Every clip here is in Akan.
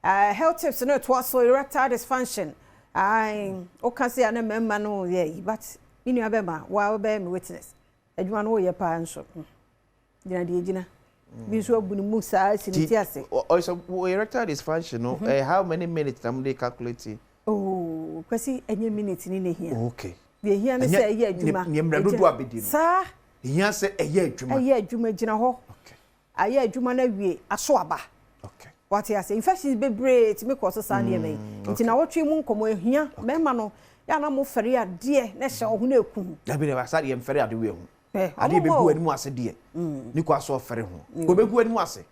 Health tips no to also erectile dysfunction. O can say an member no yeah, but in your bema, while bear me witness. Edwan o ye pa nso. Dina di gina. Bi so abunu musa sinitiase. Also erectile dysfunction no how many minutes am they calculating? Oh, kwesi enye minute ni ne hia. Okay. Be hia ne say eye adwuma. Nyemra dodo abedi no. Sa hia say eye adwuma. Eye adwuma gina ho. Okay. Aye adwuma na wie aso aba. Okay. What you say infections be break to me cause sa na me. Nti na wotwe mu nkomo ehia mema no ya na mo fere ade na hye ohu na eku. Da bi na sa de fere ade we hu. Ade be gu animu ase de. Ni kwa so fere hu. Ko be gu animu ase.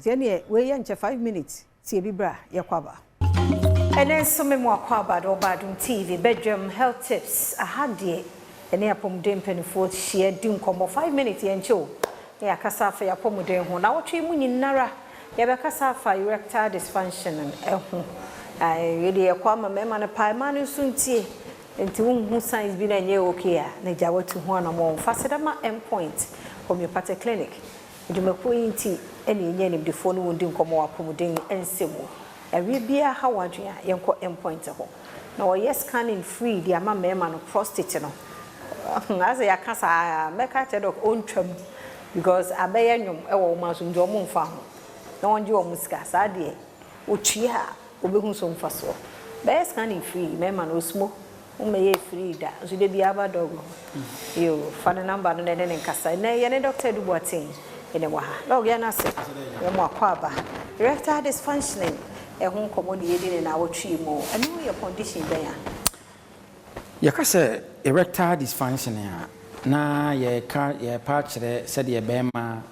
Tie ne we ye nche 5 minutes. Tie bi bra ye kwaba. And then some more kwaba do badum TV bedroom health tips. Ahade ene apom dem penifo share di nkomo 5 minutes ye ncho. Ya kasa fa ya pom den ho na wotwe mu nyinara. Ya be kasa fa erectile dysfunction and ehu. Really kwama mema na pa ma no suntie. Enti wonhu signs bi na nye okay a na jawo tu ho na mo fasedama endpoint homeopathic clinic. Edumako yinti ene nye nim de phone wo ndi nkomo apom den ensemu. Every bia how wadua yenko endpoint ho na wo yes scanning free di ama mema no prostate no as ya kasa meka tedok ontwam because abeye nwom e wo ma so ndi o mfa ho na wonje o musika sa de otwie ha obehu so mfa so be scanning free mema no smo umeye free da so de bia ba dog yo phone number no ne ne nkasa na ye ne doctor du boatin ene wa ha dog ya na se ye mo akwaba erectile dysfunctioning ehun komodi yedi na wotwi mo anu your condition there yaka say erectile dysfunction na ye pa kire said ye bema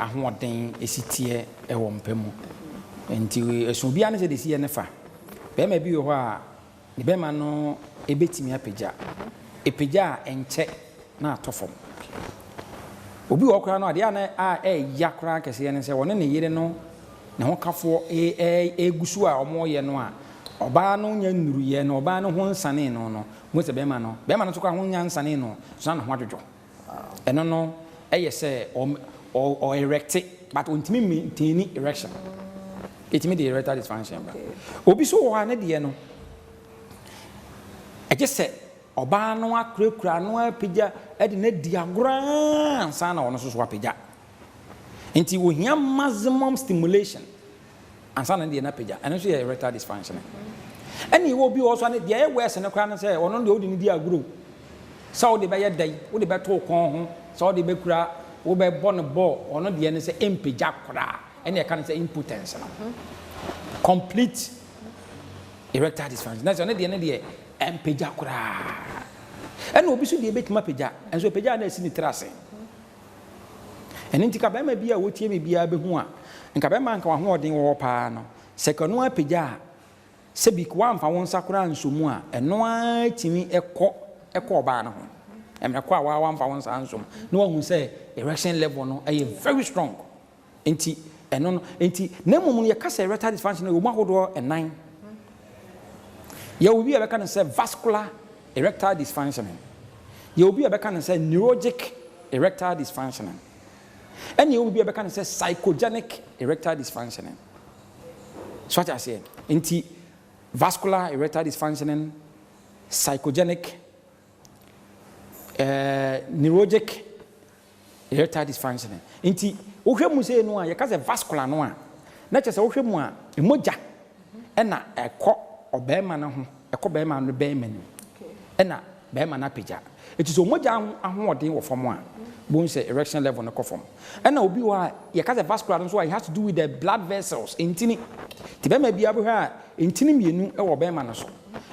ahoden esitie ewo mpemu enti esun bia na se de sie ne fa bema bi ho a ne bema no ebetimi apagya epagya enche na atofom obi wo kra no ade na yakra kese ne se woni ne yire no na ho kafo egusu a omo ye no a oba no nya nnuru ye no oba no ho nsane no mo se bema no to kwa ho nya nsane no so na ho adwodwo eno no eye se o erect but ontimi maintain erection etimi the erectile dysfunction ba obi so wo ha ne de no eje se oba no akura no apigya e de na di agora ansa na wono so apigya nti wo hia maximum stimulation ansa na de na apigya eno so erectile dysfunction ani wo bi wo so ne de e wese ne kra no se wono de odi ni di agoro sa wo de be ye dai wo de be to kon ho sa wo de be kura wo be born ball wono de ne se empigya kra ene e kan se impotence no complete erectile dysfunction na so ne de empigya kra ene obi so de betima pigya enso pigya na esi ni trase ene ntika ba ma bia wotie me bia be hu a nka ba ma nka ho odin wo pa no sekano apigya se bi kwa amfa won sakura nsomu a eno a timi ekọ ba na ho emre kwa wa amfa won sa nsom no hu se erection level no e very strong enti eno no enti na mum ye kasa erectile dysfunction no mo ahodo enan ye obi e be kan se vascular erectile dysfunction ye obi e be kan se neurologic erectile dysfunction and you will be able to say psychogenic erectile dysfunction. So what I say, inti vascular erectile dysfunction, psychogenic, neurologic erectile dysfunction. Inti ohwe mu say no a yeka say vascular no a na che say ohwe mu a emoja e na ekọ obema na ho ekọ bema no bema ni e na bema na pagya it is omoja ahoɔden wɔ fam a bon say erection level no kɔfam ɛna obi wa yɛ ka say vascular no so it has to do with the blood vessels intini ti bema bia bo ha intini mienu ɛwɔ bema no so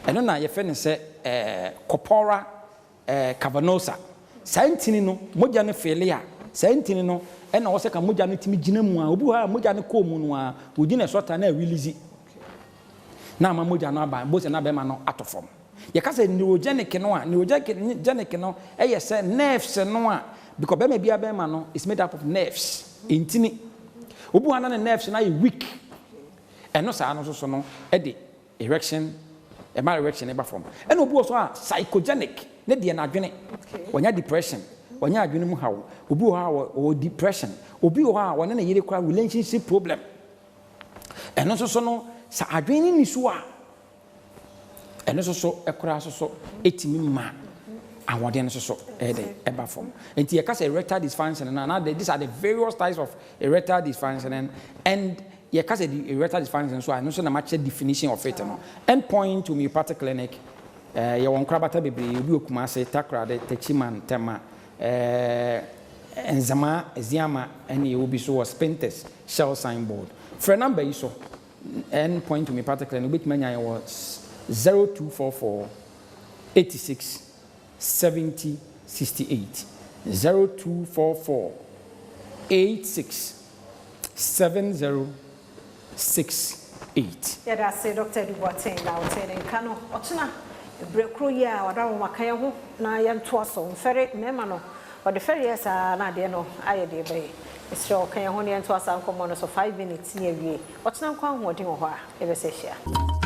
ɛno na yɛ fɛ ne sɛ corpora cavernosa saa intini no moja no fele a saa intini no ɛna wɔ sɛ ka moja no timi gina mu a obi wa moja no kɔ mu no a odi na sɔta na release na ma moja no aba bo se na bema no atofam ye ka say neurogenic no a neurogenic no e ye say nerves no a because bema no is made up of nerves intini obu ana na nerves na weak eno sa no so no e de erection e ma erection e ba form eno obu so a psychogenic ne de na adwene wonya depression wonya adwene mu hawo obi o ha o depression obi o ha wona na yire kwa relationship problem ɛno so no sa adwene ni so a ɛno so ɛkora so etimi ma awɔden so ɛba form enti yɛka sɛ erectile dysfunction na these are the various types of erectile dysfunction and yɛka sɛ the erectile dysfunction so no so na match definition of it no endpoint homeopathic clinic yɛwɔ nkrabata bebree obi okuma ase takrade techiman tema enzama eziama ɛne yɛwɔ bi so wɔ spintex shell signboard for number yi so endpoint homeopathic clinic obetumi anya yɛwɔ 0244 86 70 68 0244 86 70 68. Yeah, that's it, Dr. Dubois. Now, telling Kano, Otuna, Brekro, yeah, or down Makayahu, na yam twasso, ferry, memano, or the ferries are not there, no, I did bay. It's your Kayahonian twas uncommon, so 5 minutes near ye. What's now come, what you are, ever say, share.